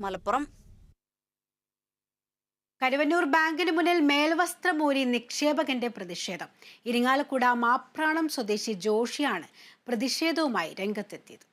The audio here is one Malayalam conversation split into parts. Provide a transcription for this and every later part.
മലപ്പുറം കരുവന്നൂർ ബാങ്കിന് മുന്നിൽ മേൽവസ്ത്രമൂരി നിക്ഷേപകന്റെ പ്രതിഷേധം. ഇരിങ്ങാലക്കുട മാപ്രാണം സ്വദേശി ജോഷിയാണ് പ്രതിഷേധവുമായി രംഗത്തെത്തിയത്.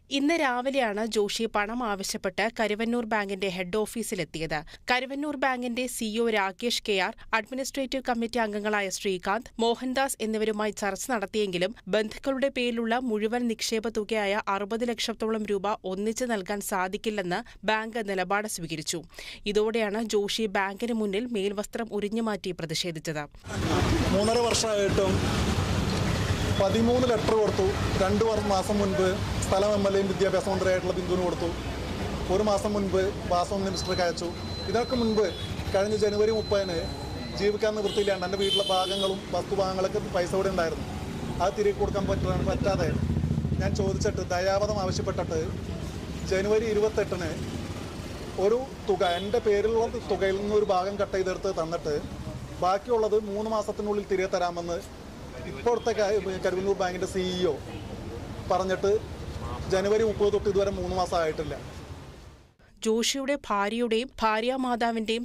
ഇന്ന് രാവിലെയാണ് ജോഷി പണം ആവശ്യപ്പെട്ട് കരുവന്നൂർ ബാങ്കിന്റെ ഹെഡ് ഓഫീസിലെത്തിയത്. കരുവന്നൂർ ബാങ്കിന്റെ CEO Rakesh K R, administrative committee അംഗങ്ങളായ ശ്രീകാന്ത്, മോഹൻദാസ് എന്നിവരുമായി ചർച്ച നടത്തിയെങ്കിലും ബന്ധുക്കളുടെ പേരിലുള്ള മുഴുവൻ നിക്ഷേപ തുകയായ 60 ലക്ഷത്തോളം രൂപ ഒന്നിച്ച് നൽകാൻ സാധിക്കില്ലെന്ന് ബാങ്ക് നിലപാട് സ്വീകരിച്ചു. ഇതോടെയാണ് ജോഷി ബാങ്കിന് മുന്നിൽ മേൽവസ്ത്രം ഉരിഞ്ഞുമാറ്റി പ്രതിഷേധിച്ചത്. 3.5 വർഷമായിട്ടും 13 ലെറ്റർ കൊടുത്തു. 2 മാസം മുൻപ് സ്ഥലം എം.എൽ.എയും വിദ്യാഭ്യാസ മന്ത്രിയായിട്ടുള്ള ബിന്ദുവിന് കൊടുത്തു. 1 മാസം മുൻപ് വാസവ മിനിസ്റ്റർക്ക് അയച്ചു. ഇതിനൊക്കെ മുൻപ് കഴിഞ്ഞ ജനുവരി 30-ന് ജീവിക്കാൻ നിവൃത്തിയില്ലാണ്ട് എൻ്റെ വീട്ടിലെ ഭാഗങ്ങളും വസ്തുഭാഗങ്ങളൊക്കെ പൈസ കൂടെ ഉണ്ടായിരുന്നു. അത് തിരികെ കൊടുക്കാൻ പറ്റാതെ ഞാൻ ചോദിച്ചിട്ട് ദയാവധം ആവശ്യപ്പെട്ടിട്ട് ജനുവരി 28-ന് ഒരു തുക എൻ്റെ പേരിലുള്ള തുകയിൽ നിന്ന് ഒരു ഭാഗം കട്ട് ചെയ്തെടുത്ത് തന്നിട്ട് ബാക്കിയുള്ളത് 3 മാസത്തിനുള്ളിൽ തിരികെ തരാമെന്ന് ഇപ്പോഴത്തെ കരുവന്നൂർ ബാങ്കിൻ്റെ സിഇഒ പറഞ്ഞിട്ട് ജനുവരി 30 തൊട്ട് ഇതുവരെ 3 മാസം ആയിട്ടില്ല. ജോഷിയുടെ ഭാര്യയുടെയും ഭാര്യാമാതാവിന്റെയും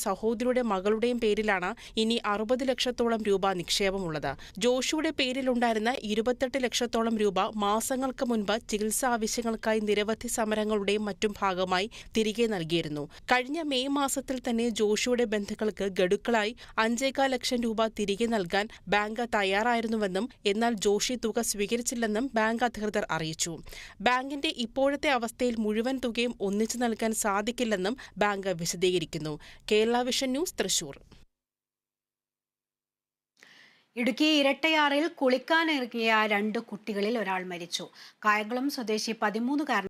സഹോദരിയുടെ മകളുടെയും പേരിലാണ് ഇനി 60 ലക്ഷത്തോളം രൂപ നിക്ഷേപമുള്ളത്. ജോഷിയുടെ പേരിലുണ്ടായിരുന്ന 28 ലക്ഷത്തോളം രൂപ മാസങ്ങൾക്ക് മുൻപ് ചികിത്സാ ആവശ്യങ്ങൾക്കായി നിരവധി സമരങ്ങളുടെയും മറ്റും ഭാഗമായി തിരികെ നൽകിയിരുന്നു. കഴിഞ്ഞ മെയ് മാസത്തിൽ തന്നെ ജോഷിയുടെ ബന്ധുക്കൾക്ക് ഗഡുക്കളായി 5.25 ലക്ഷം രൂപ തിരികെ നൽകാൻ ബാങ്ക് തയ്യാറായിരുന്നുവെന്നും എന്നാൽ ജോഷി തുക സ്വീകരിച്ചില്ലെന്നും ബാങ്ക് അധികൃതർ അറിയിച്ചു. ബാങ്കിന്റെ ഇപ്പോഴത്തെ അവസ്ഥയിൽ മുഴുവൻ തുകയും ഒന്നിച്ചു നൽകാൻ സാധിക്കില്ലെന്നും ബാങ്ക് വിശദീകരിക്കുന്നു. Kerala vision news, Thrissur. ഇടുക്കി ഇരട്ടയാറിൽ കുളിക്കാനിറങ്ങിയ 2 കുട്ടികളിൽ ഒരാൾ മരിച്ചു. കായംകുളം സ്വദേശി 13